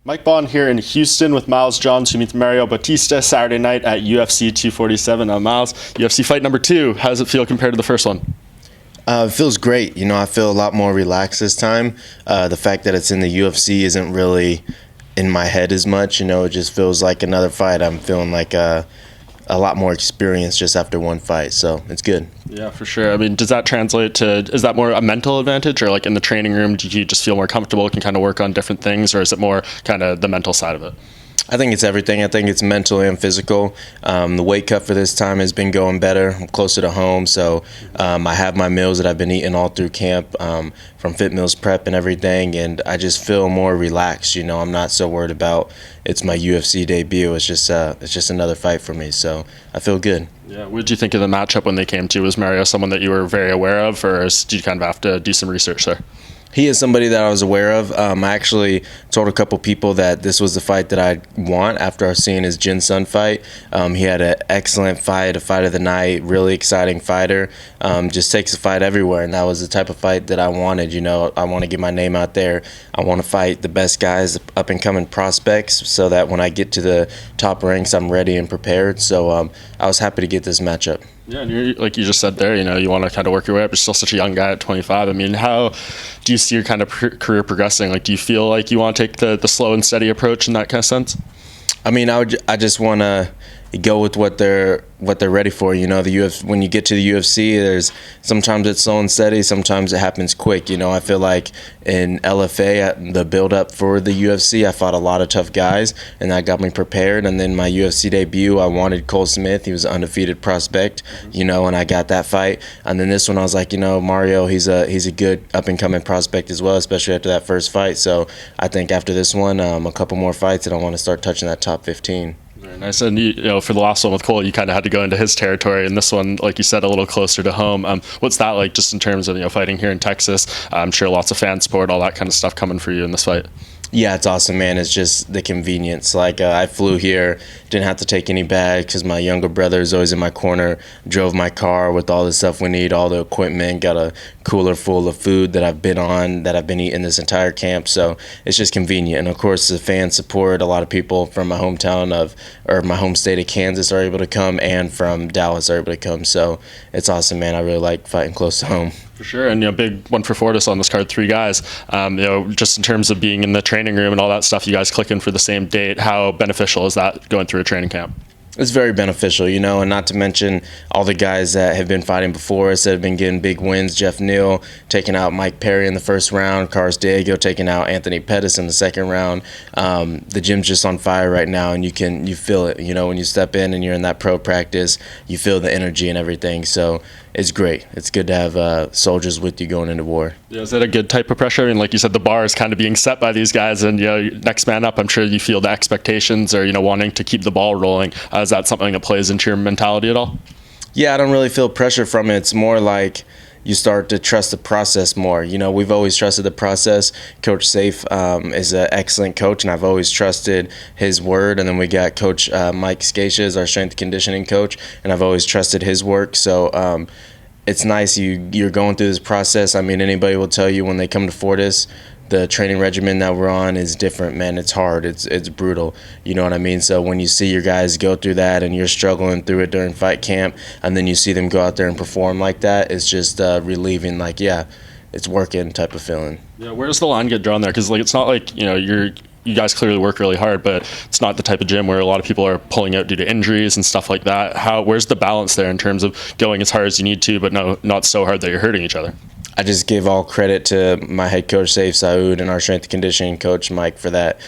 Mike Bond here in Houston with Miles Johns, who meets Mario Bautista Saturday night at UFC 247. Miles, UFC fight number 2. How does it feel compared to the first one? It feels great. I feel a lot more relaxed this time. The fact that it's in the UFC isn't really in my head as much. It just feels like another fight. I'm feeling like a lot more experience just after one fight, so it's good. Yeah, for sure. I mean, does that translate to, is that more a mental advantage, or like in the training room, do you just feel more comfortable, can kind of work on different things, or is it more kind of the mental side of it? I think it's everything. I think it's mental and physical. The weight cut for this time has been going better. I'm closer to home, so I have my meals that I've been eating all through camp, from Fit Meals Prep and everything, and I just feel more relaxed. I'm not so worried about it's my UFC debut. It's just another fight for me, so I feel good. Yeah, what did you think of the matchup when they came to? Was Mario someone that you were very aware of, or did you kind of have to do some research there? He is somebody that I was aware of. I actually told a couple people that this was the fight that I want after seeing his Jin Sun fight. He had an excellent fight, a fight of the night, really exciting fighter. Just takes the fight everywhere, and that was the type of fight that I wanted. I want to get my name out there. I want to fight the best guys, up-and-coming prospects, so that when I get to the top ranks, I'm ready and prepared. So I was happy to get this matchup. Yeah, and you're, like you just said there, you want to kind of work your way up. You're still such a young guy at 25. I mean, how do you see your kind of career progressing? Like, do you feel like you want to take the slow and steady approach in that kind of sense? I mean, I just want to go with what they're ready for. The UFC, when you get to the UFC, there's sometimes it's slow and steady, sometimes it happens quick. I feel like in LFA, the build up for the UFC, I fought a lot of tough guys, and that got me prepared. And then my UFC debut, I wanted Cole Smith. He was an undefeated prospect, and I got that fight. And then this one, I was like, Mario, he's a good up and coming prospect as well, especially after that first fight. So I think after this one, a couple more fights, and I want to start touching that top 15. Very nice. And for the last one with Cole, you kind of had to go into his territory, and this one, like you said, a little closer to home. What's that like, just in terms of fighting here in Texas? I'm sure lots of fan support, all that kind of stuff coming for you in this fight. Yeah, it's awesome, man. It's just the convenience. Like, I flew here, didn't have to take any bags because my younger brother is always in my corner, drove my car with all the stuff we need, all the equipment, got a cooler full of food that I've been eating this entire camp. So it's just convenient. And, of course, the fan support, a lot of people from my hometown or my home state of Kansas are able to come, and from Dallas are able to come. So it's awesome, man. I really like fighting close to home. For sure, and big one for Fortis on this card, 3 guys. Just in terms of being in the training room and all that stuff, you guys clicking for the same date. How beneficial is that going through a training camp? It's very beneficial, and not to mention all the guys that have been fighting before us that have been getting big wins. Jeff Neal taking out Mike Perry in the first round, Carlos Diego taking out Anthony Pettis in the second round. The gym's just on fire right now, and you feel it. When you step in and you're in that pro practice, you feel the energy and everything. So it's great. It's good to have soldiers with you going into war. Yeah, is that a good type of pressure? I mean, like you said, the bar is kind of being set by these guys, and next man up. I'm sure you feel the expectations, or wanting to keep the ball rolling. Is that something that plays into your mentality at all? Yeah, I don't really feel pressure from it. It's more like you start to trust the process more. We've always trusted the process. Coach Safe is an excellent coach, and I've always trusted his word. And then we got Coach Mike Scacia as our strength conditioning coach, and I've always trusted his work. So it's nice you're going through this process. I mean, anybody will tell you when they come to Fortis, the training regimen that we're on is different, man. It's hard. It's brutal. You know what I mean? So when you see your guys go through that and you're struggling through it during fight camp, and then you see them go out there and perform like that, it's just relieving. Like, yeah, it's working type of feeling. Yeah, where does the line get drawn there? Because it's not like you guys clearly work really hard, but it's not the type of gym where a lot of people are pulling out due to injuries and stuff like that. Where's the balance there in terms of going as hard as you need to, but not so hard that you're hurting each other? I just give all credit to my head coach, Saif Saud, and our strength and conditioning coach, Mike, for that,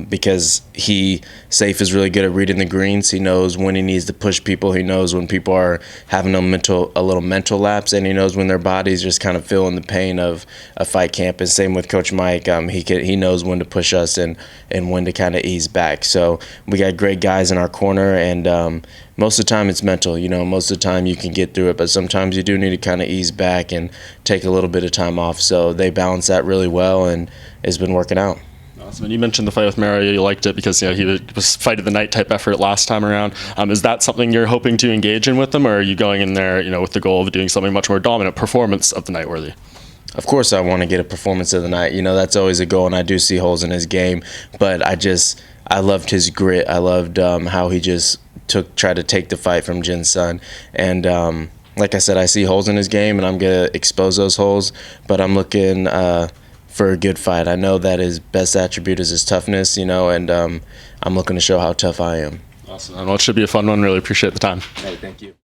because Saif is really good at reading the greens. He knows when he needs to push people. He knows when people are having a little mental lapse, and he knows when their body's just kind of feeling the pain of a fight camp. And same with Coach Mike. He knows when to push us and when to kind of ease back. So we got great guys in our corner, and most of the time it's mental. Most of the time you can get through it, but sometimes you do need to kind of ease back and take a little bit of time off. So they balance that really well, and it's been working out. Awesome. And you mentioned the fight with Mario. You liked it because he was fight of the night type effort last time around. Is that something you're hoping to engage in with them, or are you going in there with the goal of doing something much more dominant, performance of the night worthy? of course I want to get a performance of the night. You know, that's always a goal, and I do see holes in his game. But I loved his grit. I loved how he just tried to take the fight from Jin's son. And like I said, I see holes in his game, and I'm going to expose those holes. But I'm looking for a good fight. I know that his best attribute is his toughness, you know, and I'm looking to show how tough I am. Awesome. Well, it should be a fun one. Really appreciate the time. Hey, thank you.